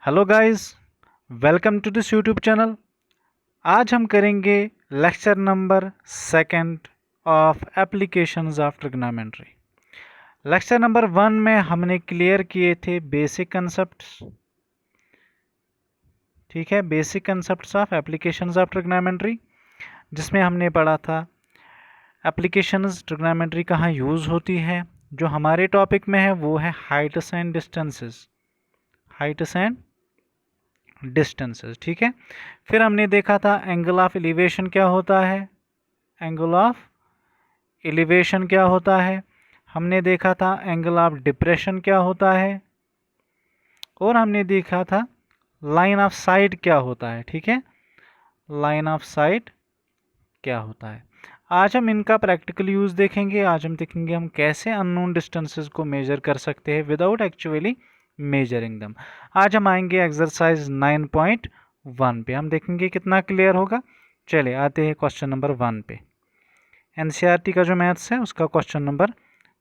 Hello guys, welcome to this YouTube channel. आज हम करेंगे lecture number second of applications of trigonometry. Lecture number 1 में हमने clear किए थे बेसिक कंसेप्ट्स, ठीक है, basic concepts of applications of trigonometry, जिसमें हमने पढ़ा था एप्लीकेशंस ट्रिग्नोमेट्री कहाँ यूज़ होती है। जो हमारे टॉपिक में है वो है Heights and distances, Heights and distances, ठीक है। फिर हमने देखा था एंगल ऑफ एलिवेशन क्या होता है, एंगल ऑफ एलिवेशन क्या होता है। हमने देखा था एंगल ऑफ डिप्रेशन क्या होता है, और हमने देखा था लाइन ऑफ साइट क्या होता है, ठीक है, लाइन ऑफ साइट क्या होता है। आज हम इनका प्रैक्टिकल यूज़ देखेंगे। आज हम देखेंगे हम कैसे अननोन डिस्टेंसेस को मेजर कर सकते हैं विदाउट एक्चुअली मेजरिंग दम। आज हम आएंगे एक्सरसाइज 9.1 पे, हम देखेंगे कितना क्लियर होगा। चलिए आते हैं क्वेश्चन नंबर 1 पे। एनसीईआरटी का जो मैथ्स है उसका क्वेश्चन नंबर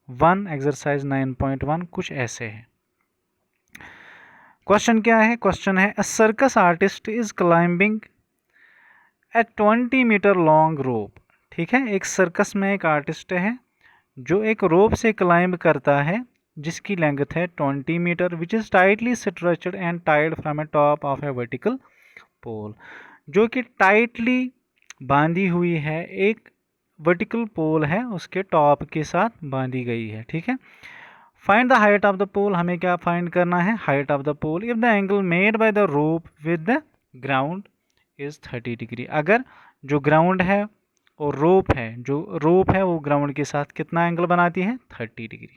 1 एक्सरसाइज 9.1 कुछ ऐसे है। क्वेश्चन क्या है? क्वेश्चन है a circus artist is climbing a 20 metre long rope. ठीक है, एक सर्कस में एक आर्टिस्ट है जो एक रोप से क्लाइंब करता है जिसकी लेंथ है 20 metre, which is tightly stretched and tied from a top of a vertical pole, जो कि टाइटली बांधी हुई है, एक वर्टिकल पोल है उसके टॉप के साथ बांधी गई है, ठीक है। Find the height of the pole, हमें क्या फाइंड करना है? Height of the pole if the angle made by the rope with the ground is 30 degree. अगर जो ग्राउंड है और रोप है, जो रोप है वो ग्राउंड के साथ कितना एंगल बनाती है? 30 डिग्री।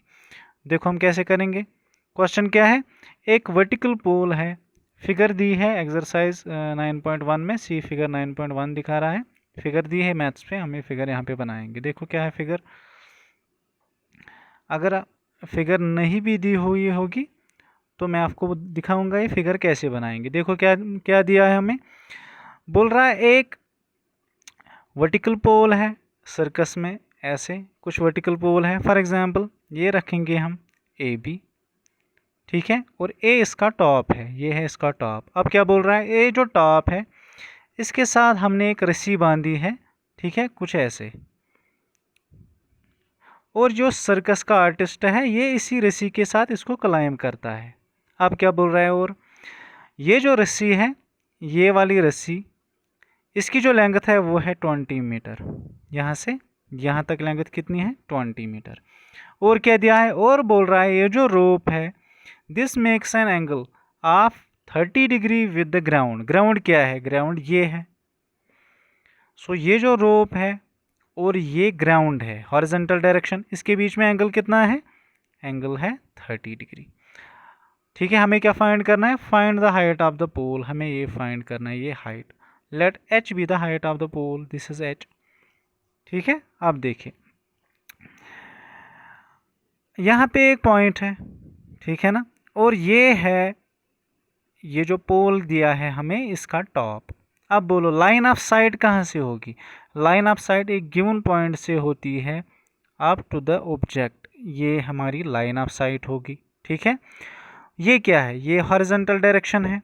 देखो हम कैसे करेंगे। क्वेश्चन क्या है? एक वर्टिकल पोल है, फिगर दी है एक्सरसाइज 9.1 में, सी फिगर 9.1 दिखा रहा है, फिगर दी है मैथ्स पे, हमें फिगर यहाँ पे बनाएंगे। देखो क्या है फिगर। अगर फिगर नहीं भी दी हुई होगी तो मैं आपको दिखाऊंगा ये फिगर कैसे बनाएंगे। देखो क्या क्या दिया है हमें। बोल रहा है एक वर्टिकल पोल है सर्कस में, ऐसे कुछ वर्टिकल पोल है। फॉर एग्जांपल ये रखेंगे हम ए बी, ठीक है, और ए इसका टॉप है, ये है इसका टॉप। अब क्या बोल रहा है? ए जो टॉप है इसके साथ हमने एक रस्सी बांधी है, ठीक है, कुछ ऐसे, और जो सर्कस का आर्टिस्ट है ये इसी रस्सी के साथ इसको क्लाइंब करता है। अब क्या बोल रहा है? और ये जो रस्सी है, ये वाली रस्सी, इसकी जो लेंथ है वो है 20 मीटर, यहाँ से यहाँ तक लेंथ कितनी है? 20 मीटर। और क्या दिया है? और बोल रहा है ये जो रोप है this makes an angle of 30 degree with the ground. Ground क्या है? ग्राउंड ये है। सो ये जो रोप है और ये ग्राउंड है, हॉरिजॉन्टल डायरेक्शन, इसके बीच में एंगल कितना है? एंगल है 30 डिग्री, ठीक है। हमें क्या फाइंड करना है? Find the height of the pole, हमें ये फाइंड करना है, ये height. Let H be the height of the pole, this is H, ठीक है। अब देखिए यहाँ पे एक पॉइंट है, ठीक है ना, और ये है, ये जो पोल दिया है हमें इसका टॉप। अब बोलो लाइन ऑफ साइट कहाँ से होगी? लाइन ऑफ साइट एक गिवन पॉइंट से होती है अप टू द ऑब्जेक्ट, ये हमारी लाइन ऑफ साइट होगी, ठीक है। ये क्या है? ये हॉरिजॉन्टल डायरेक्शन है,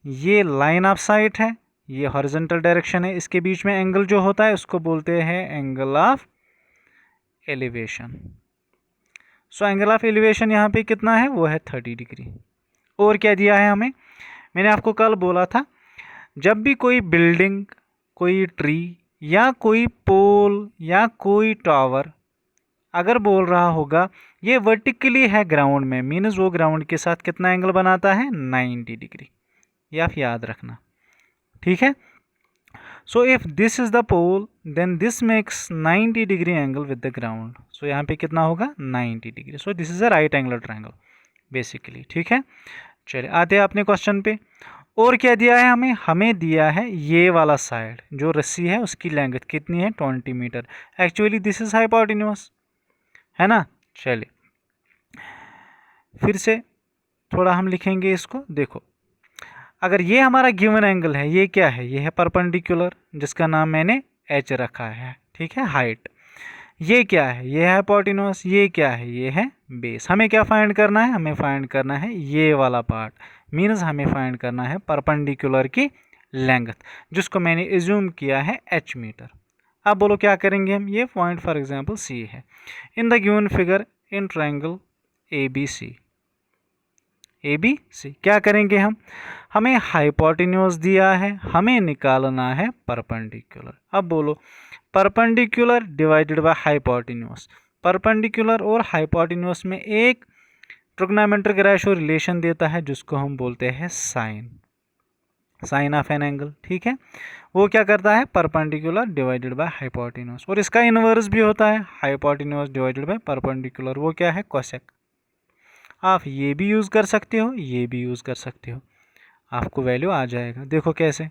ये लाइन ऑफ साइट है, ये हॉरिजॉन्टल डायरेक्शन है। इसके बीच में एंगल जो होता है उसको बोलते हैं angle of elevation. So angle of elevation यहाँ पे कितना है? वो है 30 डिग्री। और क्या दिया है हमें? मैंने आपको कल बोला था जब भी कोई बिल्डिंग, कोई ट्री या कोई पोल या कोई टावर अगर बोल रहा होगा ये वर्टिकली है ग्राउंड में, मीन्स वो ग्राउंड के साथ कितना एंगल बनाता है? 90 डिग्री। ये आप याद रखना, ठीक है। So if this is the pole then this makes 90 degree angle with the ground. So यहाँ पे कितना होगा? 90 degree. So this is a right angle triangle basically, ठीक है। चलिए आते हैं अपने क्वेश्चन पे। और क्या दिया है हमें? हमें दिया है ये वाला साइड, जो रस्सी है उसकी लेंथ कितनी है? 20 metre. Actually this is hypotenuse, है ना। चलिए फिर से थोड़ा हम लिखेंगे इसको। देखो अगर ये हमारा गिवन एंगल है, ये क्या है? ये है परपेंडिकुलर, जिसका नाम मैंने एच रखा है, ठीक है, हाइट। ये क्या है, ये है हाइपोटेन्यूज, ये क्या है, ये है बेस। हमें क्या फाइंड करना है, हमें फाइंड करना है ये वाला पार्ट, मीन्स हमें फाइंड करना है परपेंडिकुलर की लेंथ, जिसको मैंने एज्यूम किया है h मीटर। अब बोलो क्या करेंगे हम, ये पॉइंट फॉर एग्जांपल C है। In the given figure in triangle ABC क्या करेंगे हम, हमें हाइपोटेन्यूज दिया है, हमें निकालना है परपेंडिकुलर। अब बोलो perpendicular divided by hypotenuse, perpendicular और हाइपोटेन्यूज में एक ट्रिग्नोमेट्रिक रेशियो रिलेशन देता है जिसको हम बोलते हैं साइन ऑफ एन एंगल। ठीक है, वो क्या करता है, परपेंडिकुलर डिवाइडेड बाय हाइपोटेन्यूज, और इसका इन्वर्स भी होता है हाइपोटेन्यूज डिवाइडेड बाय परपेंडिकुलर, वो क्या है, कोसेक। आप ये भी यूज़ कर सकते हो, ये भी यूज़ कर सकते हो, आपको वैल्यू आ जाएगा। देखो कैसे,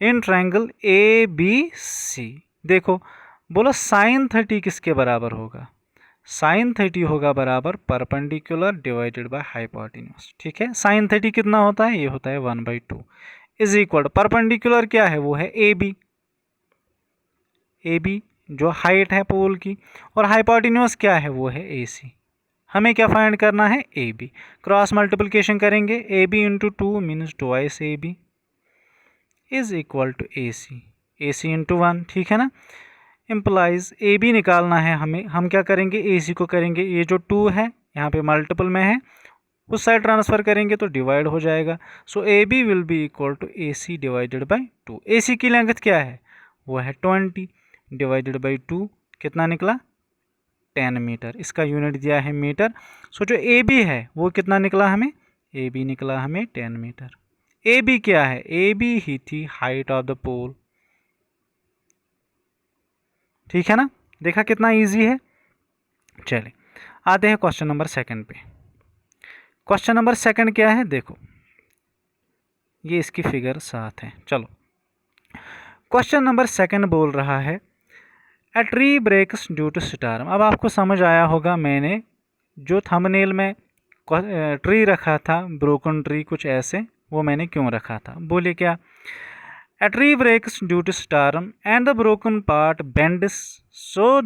इन ट्रायंगल ABC देखो, बोलो साइन 30 किसके बराबर होगा, साइन 30 होगा बराबर परपेंडिकुलर डिवाइडेड बाय हाइपोटेन्यूज। ठीक है, साइन 30 कितना होता है, ये होता है 1/2 इज इक्वल, परपेंडिकुलर क्या है, वो है AB जो हाइट है पोल की, और हाइपोटेन्यूज क्या है, वो है AC। हमें क्या फाइंड करना है, AB। क्रॉस मल्टीप्लिकेशन करेंगे, AB into 2 means twice AB is equal to AC into 1। ठीक है ना, इम्प्लाइज AB निकालना है हमें, हम क्या करेंगे, AC को करेंगे, ये जो 2 है यहाँ पे मल्टीपल में है, उस साइड ट्रांसफ़र करेंगे तो डिवाइड हो जाएगा। So AB will be equal to AC divided by 2। AC की लेंथ क्या है, वो है 20 डिवाइडेड बाई 2, कितना निकला, 10 मीटर। इसका यूनिट दिया है मीटर। सो जो AB है वो कितना निकला हमें, AB निकला हमें 10 मीटर। AB क्या है, AB ही थी हाइट ऑफ द पोल। ठीक है ना, देखा कितना इजी है। चलिए आते हैं क्वेश्चन नंबर 2 पे। क्वेश्चन नंबर 2 क्या है, देखो ये इसकी फिगर 7 है। चलो क्वेश्चन नंबर 2 बोल रहा है a tree breaks due to storm. अब आपको समझ आया होगा, मैंने जो थंबनेल में ट्री रखा था, ब्रोकन ट्री कुछ ऐसे, वो मैंने क्यों रखा था, बोले क्या, A tree breaks due to storm and the broken part bends so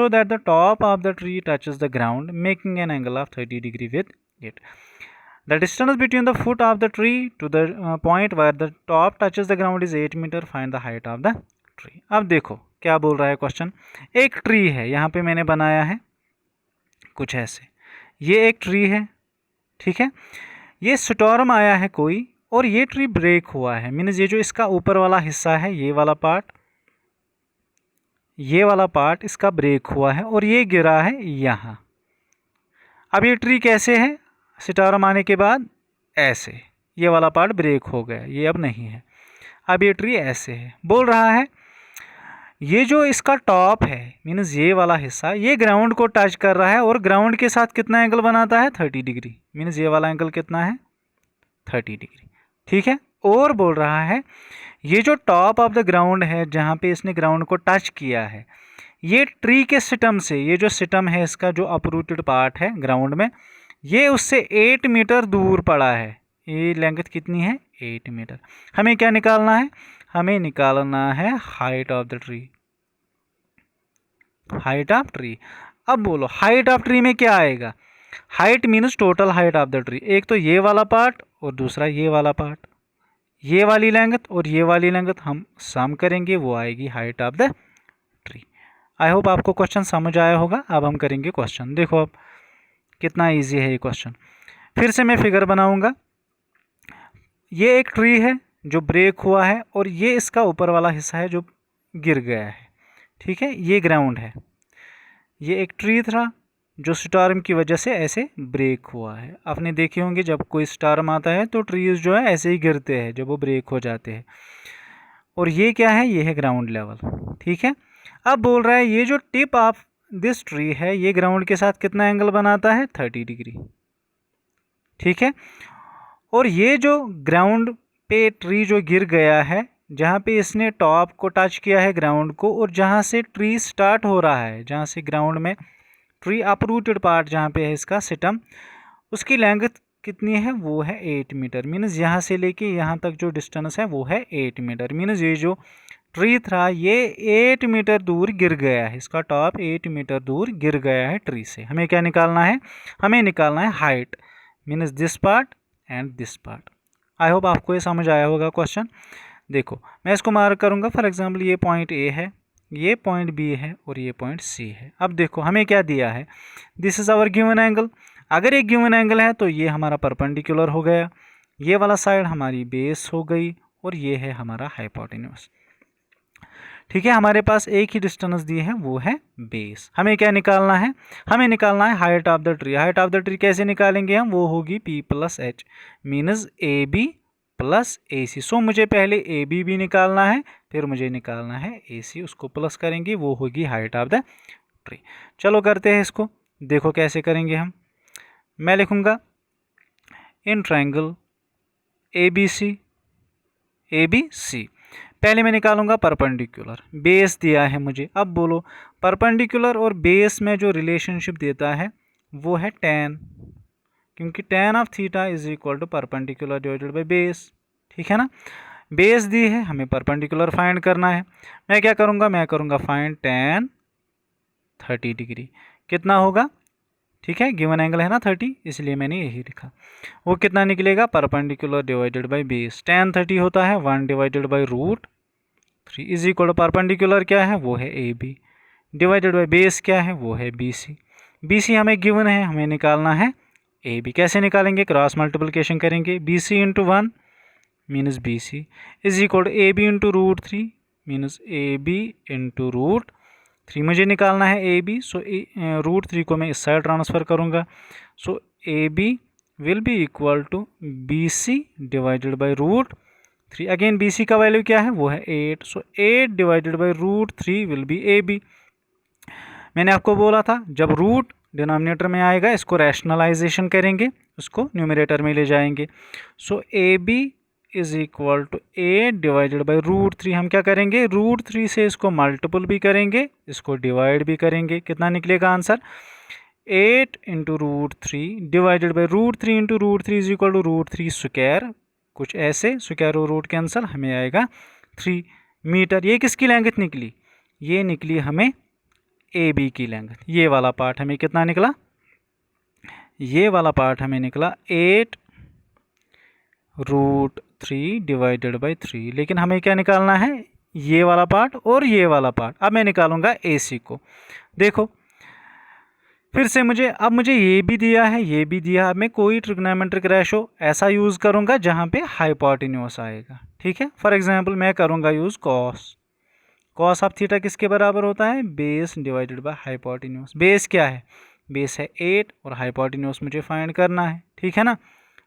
that the top of the tree touches the ground, making an angle of 30 degree with it. The distance between the foot of the tree to the point where the top touches the ground is 8 meter. Find the height of the tree. अब देखो क्या बोल रहा है question, एक tree है, यहाँ पे मैंने बनाया है कुछ ऐसे, ये एक ट्री है। ठीक है, ये स्टॉर्म आया है कोई, और ये ट्री ब्रेक हुआ है, मीन्स ये जो इसका ऊपर वाला हिस्सा है, ये वाला पार्ट इसका ब्रेक हुआ है और ये गिरा है यहाँ। अब ये ट्री कैसे है, स्टॉर्म आने के बाद ऐसे, ये वाला पार्ट ब्रेक हो गया, ये अब नहीं है। अब ये ट्री ऐसे है, बोल रहा है ये जो इसका टॉप है, मीन्स ये वाला हिस्सा, ये ग्राउंड को टच कर रहा है और ग्राउंड के साथ कितना एंगल बनाता है, 30 डिग्री। मीन्स ये वाला एंगल कितना है, 30 डिग्री। ठीक है, और बोल रहा है ये जो टॉप ऑफ द ग्राउंड है, जहाँ पे इसने ग्राउंड को टच किया है, ये ट्री के सिटम से, ये जो सिटम है इसका जो अपरूटेड पार्ट है ग्राउंड में, ये उससे 8 मीटर दूर पड़ा है। ये लेंथ कितनी है, 8 मीटर। हमें क्या निकालना है, हमें निकालना है height of the tree, height of tree. अब बोलो हाइट ऑफ ट्री में क्या आएगा, height means total height of the tree, एक तो ये वाला पार्ट और दूसरा ये वाला पार्ट, ये वाली लेंथ और ये वाली लेंथ हम सम करेंगे, वो आएगी height of the tree. I hope आपको क्वेश्चन समझ आया होगा। अब हम करेंगे क्वेश्चन, देखो अब कितना इजी है ये क्वेश्चन। फिर से मैं फिगर बनाऊंगा, ये एक ट्री है जो ब्रेक हुआ है और ये इसका ऊपर वाला हिस्सा है जो गिर गया है। ठीक है, ये ग्राउंड है, ये एक ट्री था जो स्टॉर्म की वजह से ऐसे ब्रेक हुआ है। आपने देखे होंगे जब कोई स्टॉर्म आता है तो ट्रीज जो है ऐसे ही गिरते हैं जब वो ब्रेक हो जाते हैं। और ये क्या है, ये है ग्राउंड लेवल। ठीक है, अब बोल रहा है ये जो टिप ऑफ दिस ट्री है, ये ग्राउंड के साथ कितना एंगल बनाता है, 30 डिग्री। ठीक है, और ये जो ग्राउंड पे ट्री जो गिर गया है, जहाँ पे इसने टॉप को टच किया है ग्राउंड को, और जहाँ से ट्री स्टार्ट हो रहा है, जहाँ से ग्राउंड में ट्री अपरूटेड पार्ट जहाँ पे है इसका सिटम, उसकी लेंथ कितनी है, वो है 8 मीटर। मीन्स यहाँ से लेके यहाँ तक जो डिस्टेंस है वो है 8 मीटर। मीन्स ये जो ट्री था ये 8 मीटर दूर गिर गया है, इसका टॉप 8 मीटर दूर गिर गया है ट्री से। हमें क्या निकालना है? हमें निकालना है height, means this part and this part. I hope आपको ये समझ आया होगा क्वेश्चन। देखो मैं इसको मार्क करूंगा, फॉर एग्जांपल ये पॉइंट ए है, ये पॉइंट बी है और ये पॉइंट सी है। अब देखो हमें क्या दिया है, this is our given angle. अगर ये गिवन एंगल है तो ये हमारा परपेंडिकुलर हो गया, ये वाला साइड हमारी बेस हो गई और ये है हमारा हाइपोटेन्यूज। ठीक है, हमारे पास एक ही डिस्टेंस दी है, वो है बेस। हमें क्या निकालना है? हमें निकालना है height of the tree. Height of the tree कैसे निकालेंगे हम? वो होगी P plus H, minus A B plus A C. So मुझे पहले ए बी भी निकालना है, फिर मुझे निकालना है ए सी, उसको प्लस करेंगे, वो होगी हाइट ऑफ द ट्री। चलो करते हैं इसको, देखो कैसे करेंगे हम। मैं लिखूंगा in triangle A B C. पहले मैं निकालूंगा परपेंडिकुलर, बेस दिया है मुझे। अब बोलो परपेंडिकुलर और बेस में जो रिलेशनशिप देता है वो है tan, क्योंकि tan of theta is equal to perpendicular divided by base. ठीक है ना, बेस दी है, हमें परपेंडिकुलर फाइंड करना है। मैं क्या करूंगा? मैं करूंगा फाइंड tan 30 डिग्री। कितना होगा? ठीक है, गिवन एंगल है ना 30, इसलिए मैंने यही लिखा। वो कितना निकलेगा? Perpendicular divided by base. tan 30 होता है 1 divided by root 3 is equal to perpendicular क्या है? वो है A B, divided by base क्या है? वो है बी सी। बी सी हमें गिवन है, हमें निकालना है ए बी। कैसे निकालेंगे? क्रॉस मल्टीप्लिकेशन करेंगे, B C into 1 minus B C is equal to A B into root 3 minus A B into root 3। मुझे निकालना है ए बी, सो रूट 3 को मैं इस साइड ट्रांसफ़र करूँगा। So A B will be equal to B C divided by root 3। Again B C का value क्या है? वो है 8। So 8 divided by root 3 will be A B. मैंने आपको बोला था जब रूट डिनोमिनेटर में आएगा इसको रैशनलाइजेशन करेंगे, उसको न्यूमरेटर में ले जाएंगे। So A B is equal to 8 divided by root 3। हम क्या करेंगे? रूट 3 से इसको मल्टीपल भी करेंगे, इसको डिवाइड भी करेंगे। कितना निकलेगा answer? 8 into root 3 divided by root 3 into root 3 is equal to root 3 square, कुछ ऐसे, स्क्वायर और रूट कैंसल, हमें आएगा 3 मीटर। ये किसकी लेंथ निकली? ये निकली हमें ए बी की लेंथ। ये वाला पार्ट हमें कितना निकला? ये वाला पार्ट हमें निकला 8 रूट 3 डिवाइडेड बाई 3। लेकिन हमें क्या निकालना है? ये वाला पार्ट और ये वाला पार्ट। अब मैं निकालूंगा ए सी को। देखो फिर से मुझे ये भी दिया है, ये भी दिया। अब मैं कोई ट्रिग्नोमेट्रिक रेशो ऐसा यूज़ करूंगा जहाँ पे हाइपोटेन्यूज आएगा। ठीक है, फॉर एग्जांपल मैं करूंगा यूज़ कॉस ऑफ थीटा किसके बराबर होता है? Base divided by hypotenuse. Base क्या है? बेस है 8 और हाइपोटेन्यूज मुझे फाइंड करना है। ठीक है ना,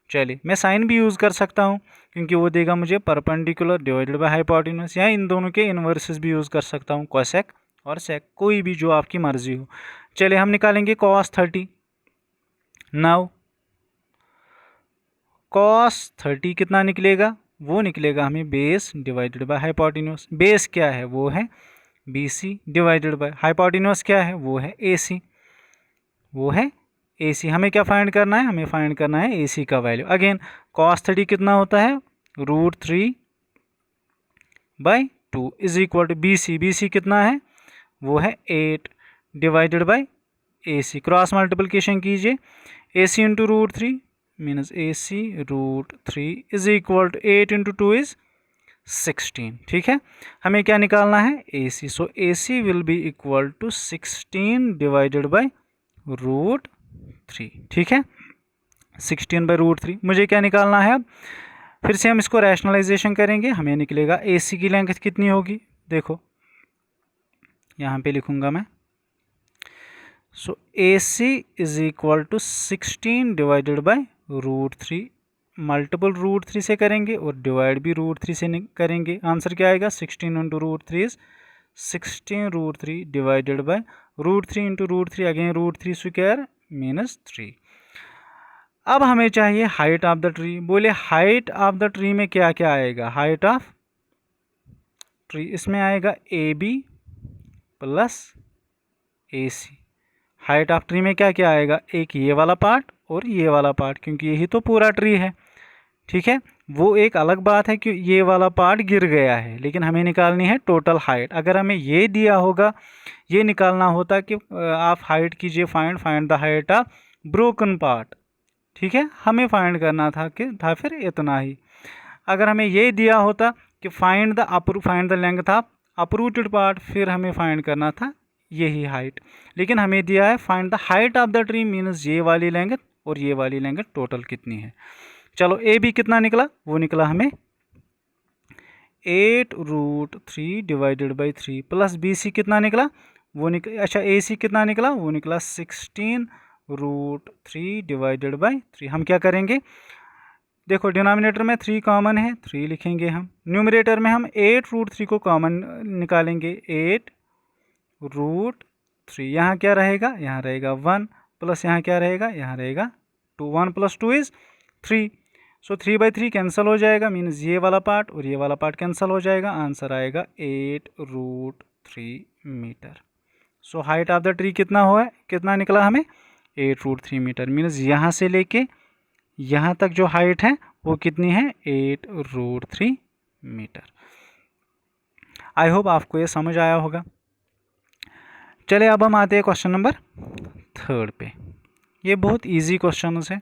चलिए मैं साइन भी यूज़ कर सकता हूँ क्योंकि वो देगा मुझे परपेंडिकुलर डिवाइडेड बाय हाइपोटेन्यूज, या इन दोनों के इन्वर्सेस भी यूज़ कर सकता हूँ, कोसेक और सेक, कोई भी जो आपकी मर्जी हो। चलिए हम निकालेंगे cos 30। नाउ cos 30 कितना निकलेगा? वो निकलेगा हमें base divided by hypotenuse. Base क्या है? वो है B C divided by hypotenuse क्या है? वो है ए सी, वो है ए सी। हमें क्या फाइंड करना है? हमें फाइंड करना है ए सी का वैल्यू। अगेन cos 30 कितना होता है? Root 3 by 2 is equal to B C. B C कितना है? वो है 8 divided by A C. Cross multiplication कीजिए, A C into root 3 minus A C root 3 is equal to 8 into 2 is 16। ठीक है, हमें क्या निकालना है? A C. So A C will be equal to 16 divided by root 3। ठीक है, 16 by root 3। मुझे क्या निकालना है? अब फिर से हम इसको रैशनलाइजेशन करेंगे, हमें निकलेगा ए सी की लेंथ कितनी होगी? देखो यहाँ पे लिखूंगा मैं। So A C is equal to 16 divided by root 3। Multiple root 3 से करेंगे और डिवाइड भी रूट 3 से करेंगे। आंसर क्या आएगा? 16 into root 3 is 16 root 3 divided by root 3 into root 3, again root 3 square minus 3। अब हमें चाहिए हाइट ऑफ द ट्री। बोले हाइट ऑफ द ट्री में क्या क्या आएगा? हाइट ऑफ ट्री इसमें आएगा A B plus A C. Height of tree में क्या क्या आएगा? एक ये वाला पार्ट और ये वाला पार्ट, क्योंकि यही तो पूरा ट्री है। ठीक है, वो एक अलग बात है कि ये वाला पार्ट गिर गया है, लेकिन हमें निकालनी है टोटल हाइट। अगर हमें ये दिया होगा, ये निकालना होता कि आप हाइट कीजिए, find the height of broken part. ठीक है, हमें फाइंड करना था फिर इतना ही। अगर हमें ये दिया होता कि find the length of uprooted part, फिर हमें फाइंड करना था यही हाइट। लेकिन हमें दिया है find the height of the tree, means ये वाली लेंथ और ये वाली लेंथ टोटल कितनी है। चलो ए बी कितना निकला, वो निकला हमें 8√3 divided by 3 plus B C कितना निकला, वो अच्छा ए सी कितना निकला, वो निकला 16√3 डिवाइडेड बाई 3। हम क्या करेंगे, देखो डिनोमिनेटर में 3 कॉमन है, 3 लिखेंगे हम। न्यूमरेटर में हम 8√3 को कॉमन निकालेंगे, 8√3। यहाँ क्या रहेगा, यहाँ रहेगा 1 प्लस यहाँ क्या रहेगा, यहाँ रहेगा 2। 1 + 2 = 3। सो 3/3 कैंसिल हो जाएगा, मीन्स ये वाला पार्ट और ये वाला पार्ट कैंसिल हो जाएगा। आंसर आएगा 8√3 metre. So height of the tree कितना हुआ है, कितना निकला हमें, 8√3 मीटर। मीन्स यहाँ से लेके यहाँ तक जो हाइट है वो कितनी है, 8√3 मीटर। आई होप आपको ये समझ आया होगा। चलिए अब हम आते हैं क्वेश्चन नंबर 3 पे। ये बहुत इजी क्वेश्चन है,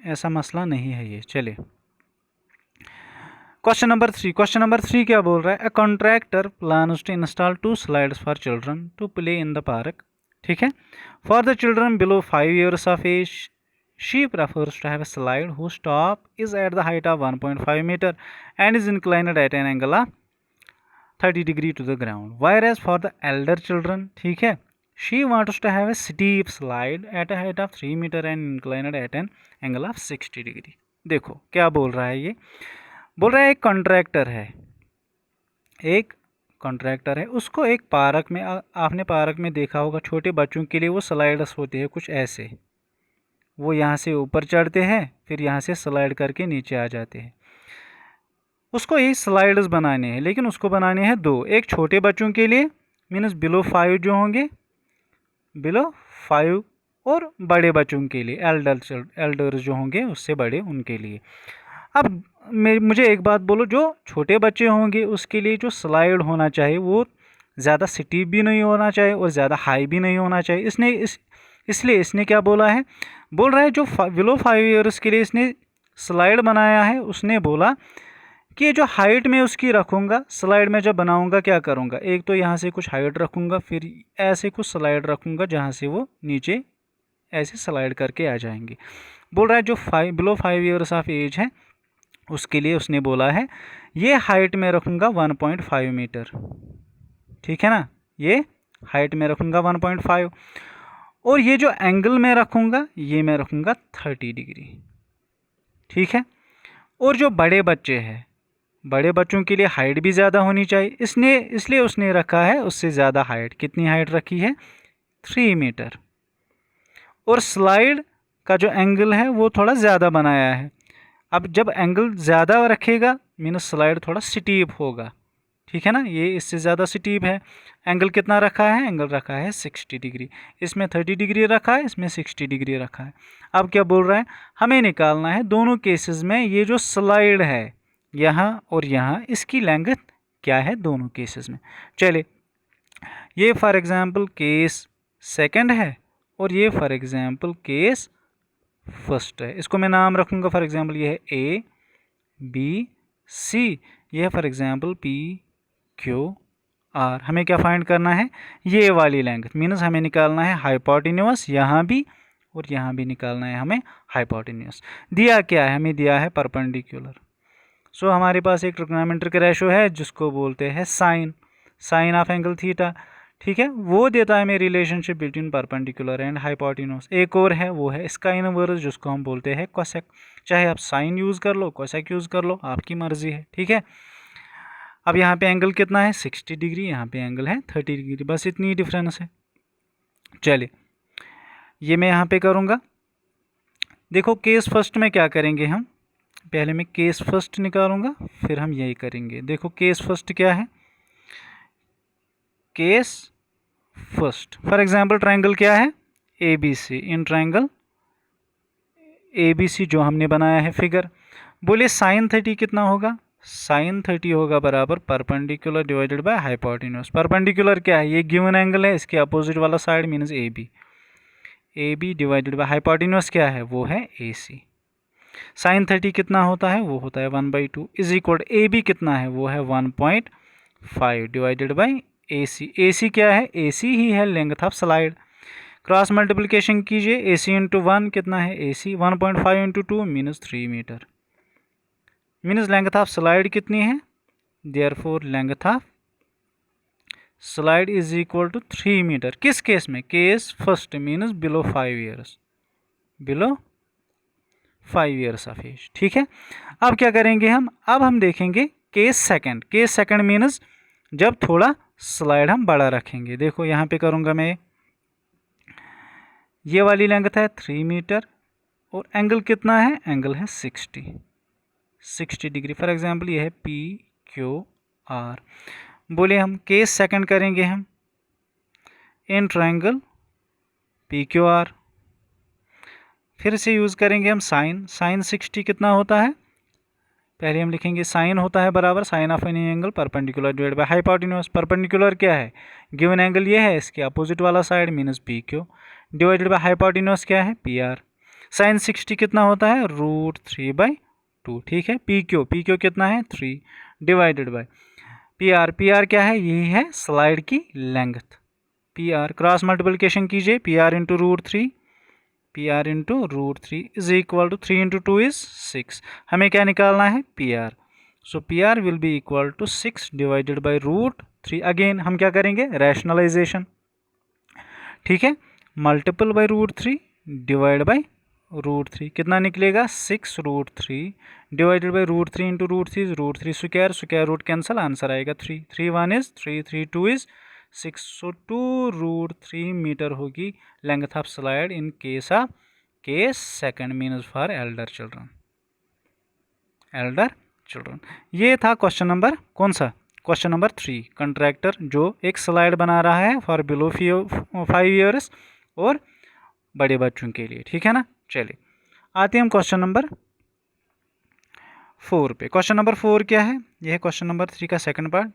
ऐसा मसला नहीं है ये। चलिए क्वेश्चन नंबर 3 क्या बोल रहा है, a contractor plans to install 2 slides for children to play in the park. ठीक है, for the children below 5 years of age she prefers to have a slide whose top is at the height of 1.5 meter and is inclined at an angle of 30 degree to the ground, whereas for the elder children, ठीक है, she wants to have a steep slide at a height of 3 meter and inclined at an angle of 60 degree। देखो क्या बोल रहा है, ये बोल रहा है एक कॉन्ट्रैक्टर है, उसको एक पार्क में, आपने पार्क में देखा होगा छोटे बच्चों के लिए वो स्लाइडर्स होते हैं कुछ ऐसे, वो यहाँ से ऊपर चढ़ते हैं फिर यहाँ से स्लाइड करके नीचे आ जाते हैं। उसको ये स्लाइड्स बनाने हैं, लेकिन उसको बनाने हैं 2, एक छोटे बच्चों के लिए मीन्स बिलो 5 जो होंगे, बिलो 5, और बड़े बच्चों के लिए एल्डर्स जो होंगे उससे बड़े उनके लिए। अब मुझे एक बात बोलो, जो छोटे बच्चे होंगे उसके लिए जो स्लाइड होना चाहिए वो ज़्यादा स्टीप भी नहीं होना चाहिए और ज़्यादा हाई भी नहीं होना चाहिए। इसलिए इसने क्या बोला है, बोल रहा है जो बिलो 5 years के लिए इसने स्लाइड बनाया है, उसने बोला कि जो हाइट में उसकी रखूँगा, स्लाइड में जब बनाऊँगा क्या करूँगा, एक तो यहाँ से कुछ हाइट रखूँगा, फिर ऐसे कुछ स्लाइड रखूँगा जहाँ से वो नीचे ऐसे स्लाइड करके आ जाएंगे। बोल रहा है जो बिलो 5 years ऑफ एज है उसके लिए उसने बोला है ये हाइट में रखूँगा 1.5 मीटर। ठीक है ना, ये हाइट में रखूँगा 1.5, और ये जो एंगल में रखूँगा ये मैं रखूँगा 30 डिग्री। ठीक है, और जो बड़े बच्चे हैं, बड़े बच्चों के लिए हाइट भी ज़्यादा होनी चाहिए, इसलिए उसने रखा है उससे ज़्यादा हाइट। कितनी हाइट रखी है, 3 मीटर। और स्लाइड का जो एंगल है वो थोड़ा ज़्यादा बनाया है। अब जब एंगल ज़्यादा रखेगा मीन्स स्लाइड थोड़ा स्टीप होगा। ठीक है ना, ये इससे ज़्यादा स्टीप है। एंगल कितना रखा है, एंगल रखा है 60 डिग्री। इसमें 30 डिग्री रखा है, इसमें 60 डिग्री रखा है। अब क्या बोल रहा है, हमें निकालना है दोनों केसेस में ये जो स्लाइड है यहाँ और यहाँ, इसकी लेंथ क्या है दोनों केसेस में। चलिए, ये फॉर एग्ज़ाम्पल केस सेकंड है और ये फॉर एग्ज़ाम्पल केस फर्स्ट है। इसको मैं नाम रखूँगा फॉर एग्ज़ाम्पल ये है A B C, ये है for example P Q R। हमें क्या फाइंड करना है, ये वाली लेंथ, मीन्स हमें निकालना है हाइपोटेन्यूस यहाँ भी और यहाँ भी निकालना है हमें हाइपोटेन्यूस। दिया क्या है, हमें दिया है परपेंडिकुलर। सो हमारे पास एक ट्रिग्नोमेट्रिक रेशो है जिसको बोलते हैं साइन ऑफ एंगल थीटा। ठीक है, वो देता है हमें relationship between perpendicular and hypotenuse. एक और है वो है इसका इनवर्स जिसको हम बोलते हैं कोसेक। चाहे आप साइन यूज़ कर लो, कोसेक यूज़ कर लो, आपकी मर्जी है। ठीक है, अब यहाँ पे एंगल कितना है 60 डिग्री, यहाँ पे एंगल है 30 डिग्री, बस इतनी डिफरेंस है। चलिए, ये मैं यहाँ पे करूँगा। देखो केस फर्स्ट में क्या करेंगे हम, पहले मैं केस फर्स्ट निकालूंगा फिर हम यही करेंगे। देखो केस फर्स्ट क्या है, case first for example triangle क्या है ABC। इन ट्रायंगल ABC जो हमने बनाया है फिगर। बोले साइन 30 कितना होगा? साइन 30 होगा बराबर perpendicular divided by hypotenuse. Perpendicular क्या है? ये गिवन एंगल है, इसके अपोजिट वाला side means A B divided by hypotenuse क्या है? वो है AC। साइन 30 कितना होता है? वो होता है 1/2 इज इक्वल ए बी कितना है? वो है 1.5 डिवाइडेड बाई AC क्या है? AC ही है length of slide. Cross multiplication कीजिए, AC इंटू 1 कितना है? AC 1.5 into 2 minus 3 metre. Minus length of slide कितनी है? Therefore length of slide is equal to 3 metre. किस केस में? Case first minus below 5 years, below 5 years of age. ठीक है, अब क्या करेंगे हम? अब हम देखेंगे case second. Case second minus जब थोड़ा स्लाइड हम बड़ा रखेंगे। देखो यहाँ पे करूँगा मैं, ये वाली लेंथ है 3 मीटर और एंगल कितना है? एंगल है 60 डिग्री। फॉर एग्जांपल ये है PQR। बोले हम केस सेकंड करेंगे हम इन ट्रायंगल PQR। फिर से यूज़ करेंगे हम साइन। साइन 60 कितना होता है? पहले हम लिखेंगे साइन होता है बराबर sine of any angle perpendicular divide by hypotenuse. Perpendicular क्या है? गिवन एंगल ये है, इसके अपोजिट वाला side minus PQ divided by hypotenuse क्या है? PR। साइन 60 कितना होता है? √3/2। ठीक है, PQ कितना है? 3 डिवाइडेड बाय PR क्या है? यही है स्लाइड की लेंथ। PR क्रॉस मल्टीप्लिकेशन कीजिए, PR into √3 is equal to 3 into 2 is 6। हमें क्या निकालना है? PR। So PR will be equal to 6 divided by √3। Again हम क्या करेंगे? रैशनलाइजेशन। ठीक है, मल्टीपल बाई √3 डिवाइड बाई √3 कितना निकलेगा? 6√3 divided by √3 into √3 square root cancel, answer आएगा 3। 3 1 इज 3, 3 2 इज 6। सो 2√3 मीटर होगी length of slide in case second minus for elder children. ये था क्वेश्चन नंबर कौन सा? Question number 3। कंट्रैक्टर जो एक स्लाइड बना रहा है फॉर बिलो 5 ईयर्स और बड़े बच्चों के लिए। ठीक है ना, चलिए आते हैं हम क्वेश्चन नंबर 4 पे। क्वेश्चन नंबर 4 क्या है? यह है क्वेश्चन नंबर 3 का सेकंड पार्ट।